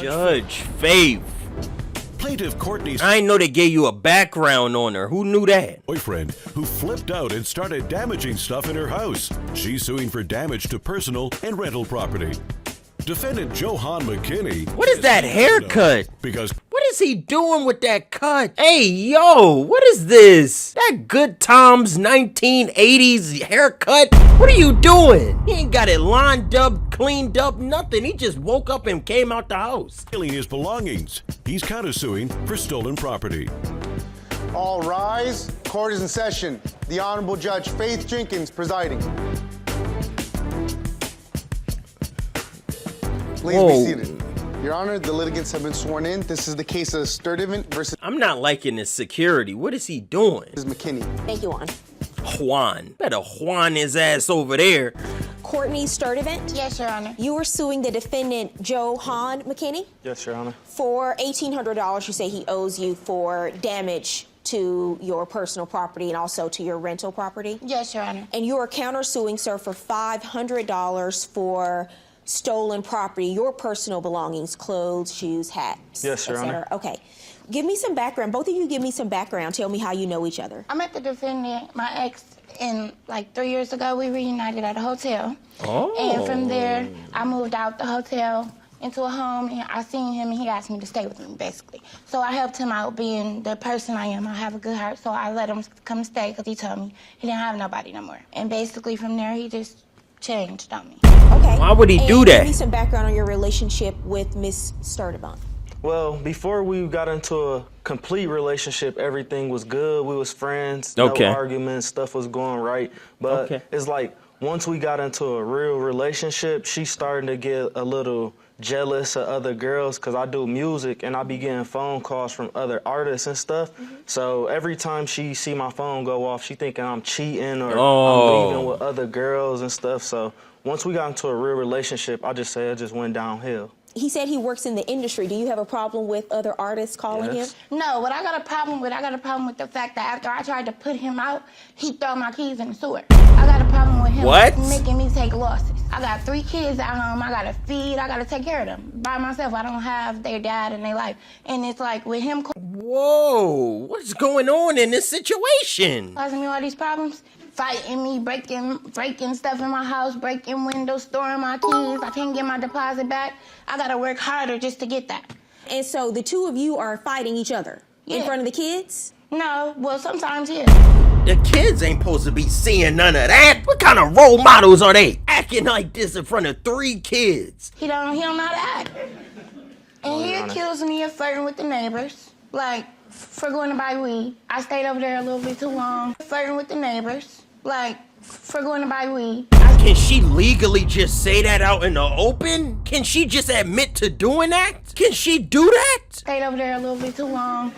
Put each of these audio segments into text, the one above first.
Judge Faith. Plaintiff Courtney's I didn't know they gave you a background on her. Who knew that? boyfriend who flipped out and started damaging stuff in her house. She's suing for damage to personal and rental property. Defendant Johan McKinney. What is that haircut? Because What is he doing with that cut? Hey, yo, what is this? That Good Times 1980s haircut? What are you doing? He ain't got it lined up, cleaned up, nothing. He just woke up and came out the house. stealing his belongings. He's countersuing for stolen property. All rise. Court is in session. The Honorable Judge Faith Jenkins presiding. Please Whoa. be seated. Your Honor, the litigants have been sworn in. This is the case of Sturdivant versus I'm not liking his security. What is he doing? McKinney. Thank you, Juan. Juan. Better Juan his ass over there. Courtney Sturdivant? Yes, Your Honor. You are suing the defendant, Johan McKinney, Yes, Your Honor. for $1,800 you say he owes you for damage to your personal property and also to your rental property. Yes, Your Honor. And you are countersuing, sir, for $500 for stolen property, your personal belongings, clothes, shoes, hats, Yes, Your etc. Honor. Okay. Give me some background. Both of you give me some background. Tell me how you know each other. I met the defendant, my ex, in like 3 years ago. We reunited at a hotel. Oh. And from there, I moved out the hotel into a home, and I seen him, and he asked me to stay with him, basically. So I helped him out being the person I am. I have a good heart, so I let him come stay because he told me he didn't have nobody no more. And basically from there, he just changed on me. Okay. Why would he do And that? Give me some background on your relationship with Miss Sturdivant. Well, before we got into a complete relationship, everything was good. We was friends. Okay. No arguments. Stuff was going right. But Okay. it's like once we got into a real relationship, she's starting to get a little jealous of other girls because I do music and I be getting phone calls from other artists and stuff. So every time she see my phone go off, she thinking I'm cheating or I'm leaving with other girls and stuff. So once we got into a real relationship, I just say it just went downhill. He said he works in the industry. Do you have a problem with other artists calling Yes. him? No, what I got a problem with the fact that after I tried to put him out, he threw my keys in the sewer. I got a problem with him What? making me take losses. I got 3 kids at home. I gotta feed. I gotta take care of them by myself. I don't have their dad in their life. And it's like with him Whoa, what's going on in this situation? causing me all these problems, fighting me, breaking stuff in my house, breaking windows, storing my keys. I can't get my deposit back. I gotta work harder just to get that. And so the two of you are fighting each other in Yeah. front of the kids? No, well, sometimes, yeah. The kids ain't supposed to be seeing none of that. What kind of role models are they? Acting like this in front of 3 kids. He don't know how to act. And he Your Honor. accused me of flirting with the neighbors, like for going to buy weed. I stayed over there a little bit too long. Flirting with the neighbors, like for going to buy weed. Can she legally just say that out in the open? Can she just admit to doing that? Can she do that? Stayed over there a little bit too long.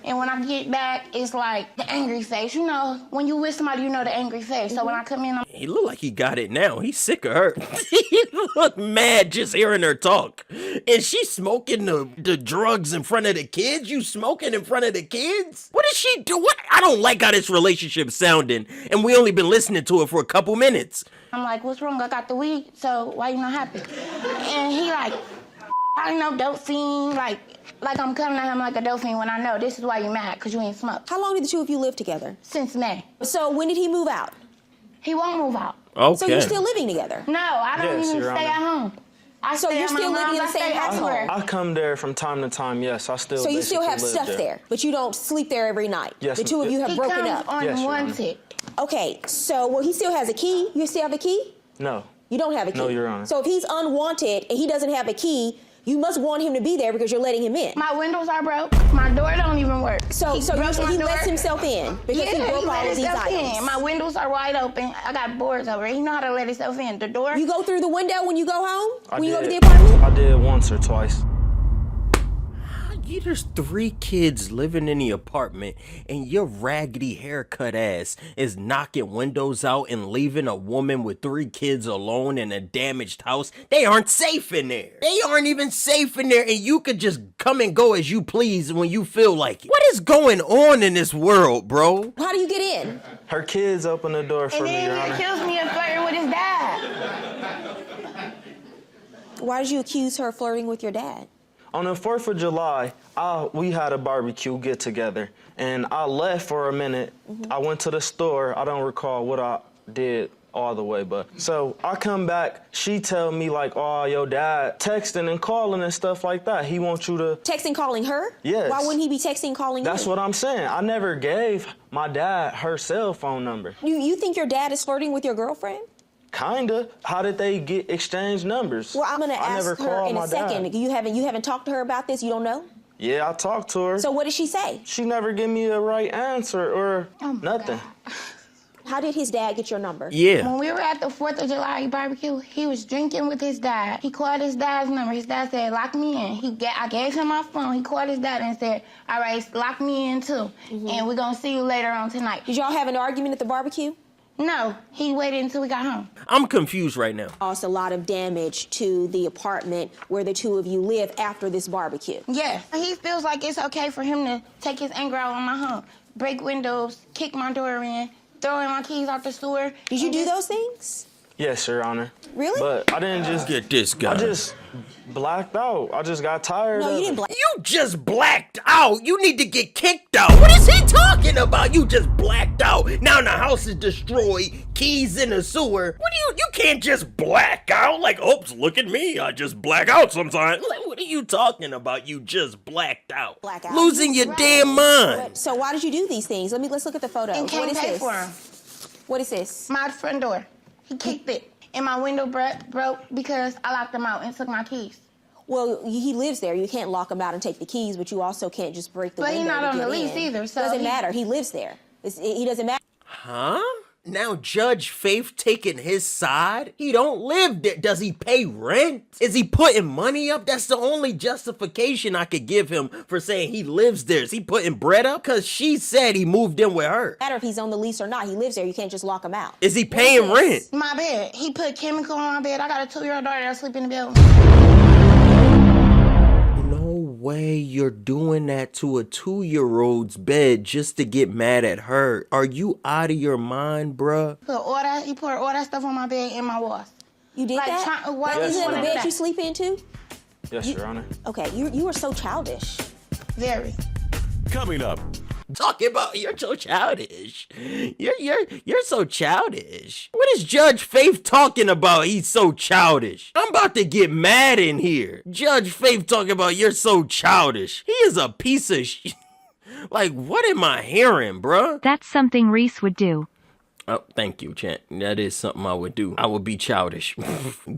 And when I get back, it's like the angry face. You know, when you with somebody, you know the angry face. So when I come in, I'm He look like he got it now. He's sick of her. He look mad just hearing her talk. And she smoking the drugs in front of the kids? You smoking in front of the kids? What is she do? What? I don't like how this relationship sounding. And we only been listening to it for a couple minutes. like, what's wrong? I got the weed, so why you not happy? And he like, I know dope fiend, like I'm coming at him like a dope fiend when I know this is why you mad, because you ain't smoked. How long did the two of you live together? Since May. So when did he move out? He won't move out. Okay. So you're still living together? No, I don't Yes, even Your stay Honor. at home. I So stay you're at my still living in mom's. the I same stay household? everywhere. I come there from time to time, yes. I still So you still basically have live stuff there, but you don't sleep there every night? Yes, The two of you have He broken comes up? on Yes, Your Honor. wanted. Okay, so, well, he still has a key. You still have a key? No. You don't have a key? No, Your Honor. So if he's unwanted and he doesn't have a key, you must want him to be there because you're letting him in. My windows are broke. My door don't even work. So He you're broke saying my he door. lets himself in because Yeah, he broke let all of these himself items. in. My windows are wide open. I got boards over it. He know how to let himself in. The door. You go through the window when you go home? I When you go to the did. apartment? I did once or twice. There's 3 kids living in the apartment and your raggedy haircut ass is knocking windows out and leaving a woman with 3 kids alone in a damaged house. They aren't safe in there. They aren't even safe in there, and you could just come and go as you please when you feel like it. What is going on in this world, bro? How do you get in? Her kids opened the door for and me, then Your he Honor. accused me of flirting with his dad. Why did you accuse her of flirting with your dad? On the 4th of July, we had a barbecue get together, and I left for a minute. I went to the store. I don't recall what I did all the way, but so I come back. She tell me like, "Oh, your dad texting and calling and stuff like that. He wants you to Texting, calling her? Yes. Why wouldn't he be texting, calling That's you? what I'm saying. I never gave my dad her cell phone number. You think your dad is flirting with your girlfriend? Kinda. How did they get exchange numbers? Well, I'm gonna I ask never her called in my a second. dad. You haven't talked to her about this? You don't know? Yeah, I talked to her. So what did she say? She never give me a right answer or nothing. God. How did his dad get your number? Yeah. When we were at the 4th of July barbecue, he was drinking with his dad. He called his dad's number. His dad said, lock me in. I gave him my phone. He called his dad and said, all right, lock me in too. And we're going to see you later on tonight. Did y'all have an argument at the barbecue? No, he waited until we got home. I'm confused right now. Caused a lot of damage to the apartment where the two of you live after this barbecue. Yeah. He feels like it's okay for him to take his anger out on my home. Break windows, kick my door in, throwing my keys out the sewer. Did you do those things? Yes, Your Honor. Really? But I didn't just Get this guy. I just blacked out. I just got tired No, of you didn't it. black. You just blacked out. You need to get kicked out. What is he talking about? You just blacked out. Now the house is destroyed. Keys in the sewer. What do you can't just black out. Like, oops, look at me. I just black out sometimes. Like, what are you talking about? You just blacked out. Black out. Losing your damn mind. So why did you do these things? Let's look at the photo. And What can't is pay this? for him. What is this? My front door. He kicked it. And my window broke because I locked him out and took my keys. Well, he lives there. You can't lock him out and take the keys, but you also can't just break the But window. he's not to on get the lease in. either, so Doesn't he- matter. He lives there. He doesn't matter. Huh? Now Judge Faith taking his side? He don't live there. Does he pay rent? Is he putting money up? That's the only justification I could give him for saying he lives there. Is he putting bread up? Because she said he moved in with her. Matter if he's on the lease or not. He lives there. You can't just lock him out. Is he paying What is rent? this? My bed. He put chemical on my bed. I got a 2-year-old daughter that sleep in the bed with me. No way you're doing that to a 2-year-old's bed just to get mad at her. Are you out of your mind, bruh? He poured all that stuff on my bed and my walls. You did Like, that? why That would isn't you that the wanna do bed that? you sleep in too? Yes, Your Honor. Okay, you are so childish. Very. Coming up, Talking about you're so childish. You're so childish. What is Judge Faith talking about? He's so childish. I'm about to get mad in here. Judge Faith talking about you're so childish. He is a piece of sh. Like, what am I hearing, bruh? That's something Rease would do. Oh, thank you, Chant. That is something I would do. I would be childish.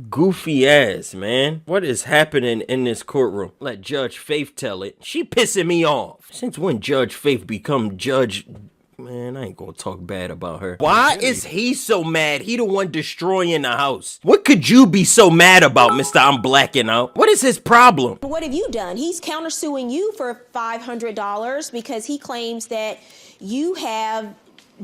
Goofy ass, man. What is happening in this courtroom? Let Judge Faith tell it. She pissing me off. Since when Judge Faith become Judge... Man, I ain't gonna talk bad about her. Why is he so mad? He the one destroying the house. What could you be so mad about, Mr. I'm blacking out? What is his problem? What have you done? He's countersuing you for $500 because he claims that you have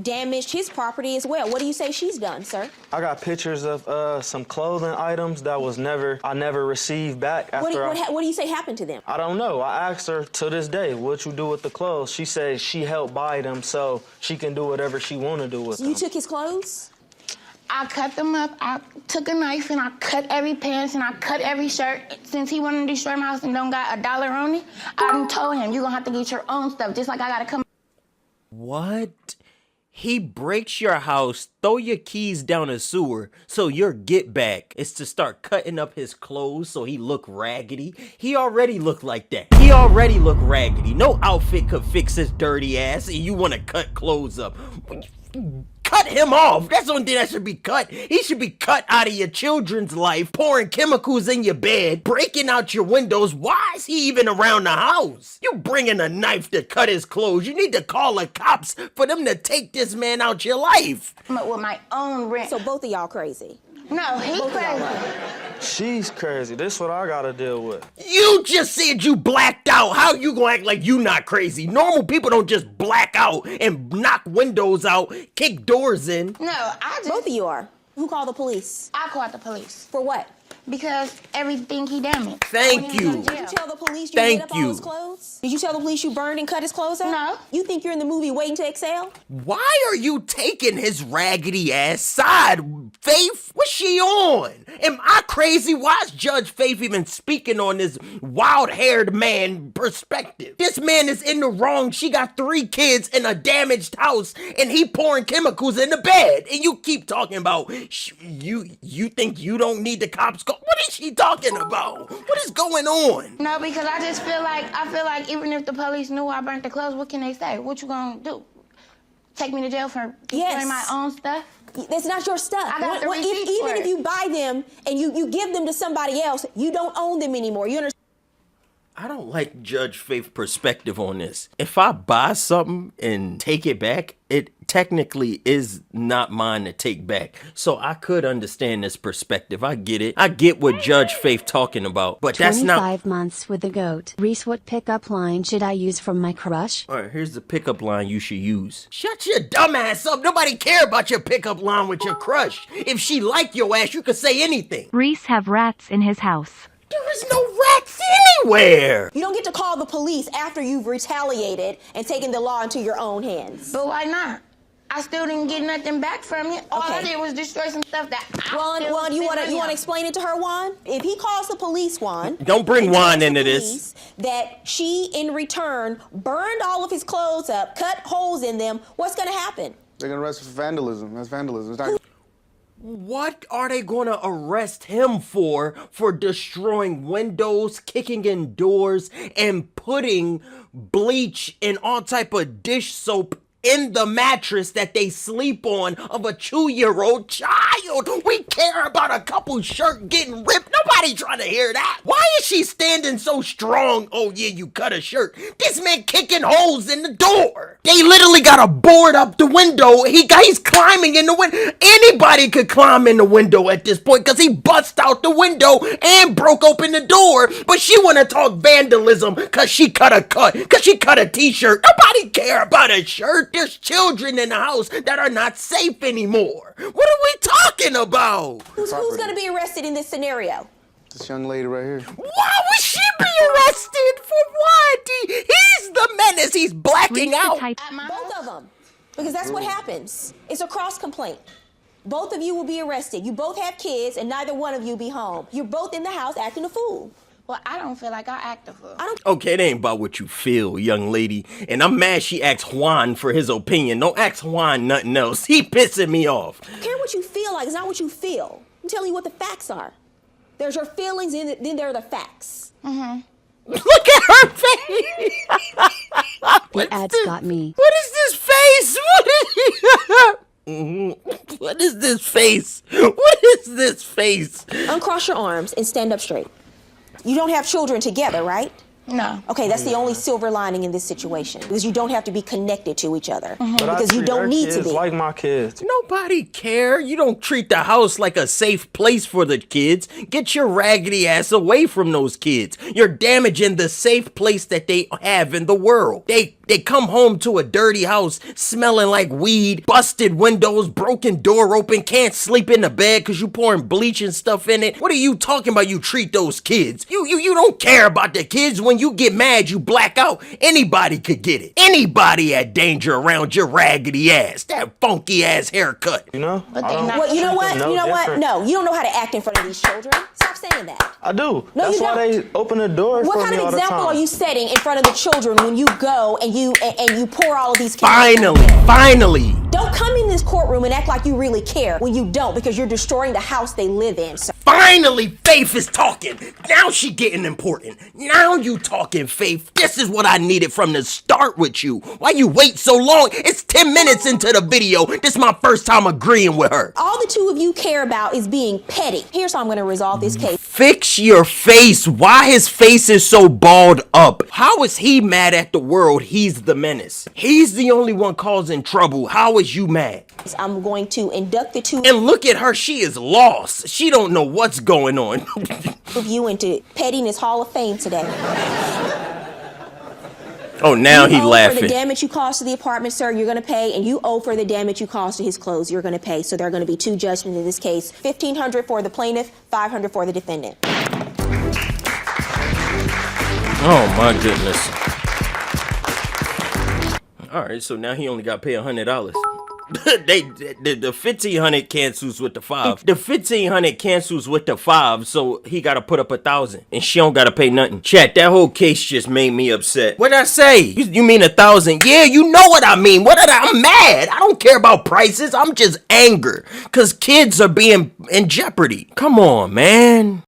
damaged his property as well. What do you say she's done, sir? I got pictures of some clothing items that I never received back after What do you say happened to them? I don't know. I asked her to this day, what you do with the clothes? She said she helped buy them so she can do whatever she want to do with them. You took his clothes? I cut them up. I took a knife and I cut every pants and I cut every shirt. Since he wanted to destroy my house and don't got $1 on it, I done told him, you're going to have to get your own stuff, just like I got to come. What? He breaks your house, throw your keys down a sewer, so your get back is to start cutting up his clothes so he look raggedy. He already look like that. He already look raggedy. No outfit could fix his dirty ass, and you want to cut clothes up. Cut him off. That's the only thing that should be cut. He should be cut out of your children's life, pouring chemicals in your bed, breaking out your windows. Why is he even around the house? You bringing a knife to cut his clothes. You need to call the cops for them to take this man out your life. With my own rent. So both of y'all crazy. No, he Both of y'all crazy. are. She's crazy. This is what I gotta deal with. You just said you blacked out. How you gonna act like you not crazy? Normal people don't just black out and knock windows out, kick doors in. No, I just... Both of you are. Who called the police? I called the police. For what? Because everything he damaged. Thank When he was you. in Did jail. you tell the police you Thank lit up you. all his clothes? house? Did you tell the police you burned and cut his clothes up? No. You think you're in the movie Waiting to Exhale? Why are you taking his raggedy ass side, Faith? What's she on? Am I crazy? Why is Judge Faith even speaking on this wild-haired man perspective? This man is in the wrong. She got 3 kids in a damaged house, and he pouring chemicals in the bed. And you keep talking about, you think you don't need the cops? What is she talking about? What is going on? No, because I feel like even if the police knew I burnt the clothes, what can they say? What you gonna do? Take me to jail for destroying my own stuff? That's not your stuff. I got the receipts for even it. if you buy them and you give them to somebody else, you don't own them anymore. You understand? I don't like Judge Faith's perspective on this. If I buy something and take it back, it technically is not mine to take back. So I could understand this perspective. I get it. I get what Judge Faith talking about, but that's not 25 months with the goat. Reese, what pickup line should I use from my crush? All right, here's the pickup line you should use. Shut your dumb ass up. Nobody care about your pickup line with your crush. If she like your ass, you could say anything. Reese have rats in his house. There is no rats anywhere. You don't get to call the police after you've retaliated and taken the law into your own hands. But why not? I still didn't get nothing back from it. All I Okay. did was destroy some stuff that Juan, you want to explain it to her, Juan? If he calls the police, Juan, Don't bring and Juan tells the into this. police that she, in return, burned all of his clothes up, cut holes in them, what's going to happen? They're gonna arrest for vandalism. That's vandalism. It's not. What are they gonna arrest him for destroying windows, kicking in doors, and putting bleach and all type of dish soap in the mattress that they sleep on of a 2-year-old child? We care about a couple shirt getting ripped. Nobody trying to hear that. Why is she standing so strong? Oh yeah, you cut a shirt. This man kicking holes in the door. They literally got a board up the window. He's climbing in the window. Anybody could climb in the window at this point because he bust out the window and broke open the door. But she want to talk vandalism because she cut a t-shirt. Nobody care about a shirt. There's children in the house that are not safe anymore. What are we talking about? Who's going to be arrested in this scenario? This young lady right here. Why would she be arrested? For what? He's the menace. He's blacking Reese the out. type. Both of them. Because that's what happens. It's a cross complaint. Both of you will be arrested. You both have kids and neither one of you be home. You're both in the house acting a fool. Well, I don't feel like I act a fool. Okay, it ain't about what you feel, young lady. And I'm mad she asked Juan for his opinion. Don't ask Juan nothing else. He pissing me off. I don't care what you feel like. It's not what you feel. I'm telling you what the facts are. There's your feelings and then there are the facts. Mm-hmm. Look at her face. The ads got me. What is this face? What is this face? What is this face? Uncross your arms and stand up straight. You don't have children together, right? No. Okay, that's the only silver lining in this situation because you don't have to be connected to each other But I because you treat don't her need to kids be. like my kids. Nobody care. You don't treat the house like a safe place for the kids. Get your raggedy ass away from those kids. You're damaging the safe place that they have in the world. They come home to a dirty house smelling like weed, busted windows, broken door open, can't sleep in the bed because you pouring bleach and stuff in it. What are you talking about? You treat those kids. You don't care about the kids. When you get mad, you black out. Anybody could get it. Anybody at danger around your raggedy ass. That funky ass haircut. You know? But I they don't not- Well, you know treat what? them no You know what? different. No, you don't know how to act in front of these children. Stop saying that. I do. No, That's you why don't. they open the door What for kind me of all the example time. are you setting in front of the children when you go and you pour all of these chemicals? Finally. Don't come in this courtroom and act like you really care when you don't because you're destroying the house they live in. So Finally, Faith is talking. Now she getting important. Now you talking, Faith. This is what I needed from the start with you. Why you wait so long? It's 10 minutes into the video. This is my first time agreeing with her. all the two of you care about is being petty. Here's how I'm going to resolve this case. Fix your face. Why his face is so balled up? How is he mad at the world? He's the menace. He's the only one causing trouble. How is you mad? I'm going to induct the two And look at her. She is lost. She don't know what's going on. of you into Pettiness Hall of Fame today. Oh, now You he owe for laughing. the damage you caused to the apartment, sir, you're going to pay, and you owe for the damage you caused to his clothes, you're going to pay. So there are going to be two judgments in this case: $1,500 for the plaintiff, $500 for the defendant. Oh my goodness. All right, so now he only got to pay $100. The 1,500 cancels with the 5. The 1,500 cancels with the 5, so he gotta put up 1,000, and she don't gotta pay nothing. Chat, that whole case just made me upset. What'd I say? You mean 1,000? Yeah, you know what I mean. I'm mad. I don't care about prices. I'm just anger, cause kids are being in jeopardy. Come on, man.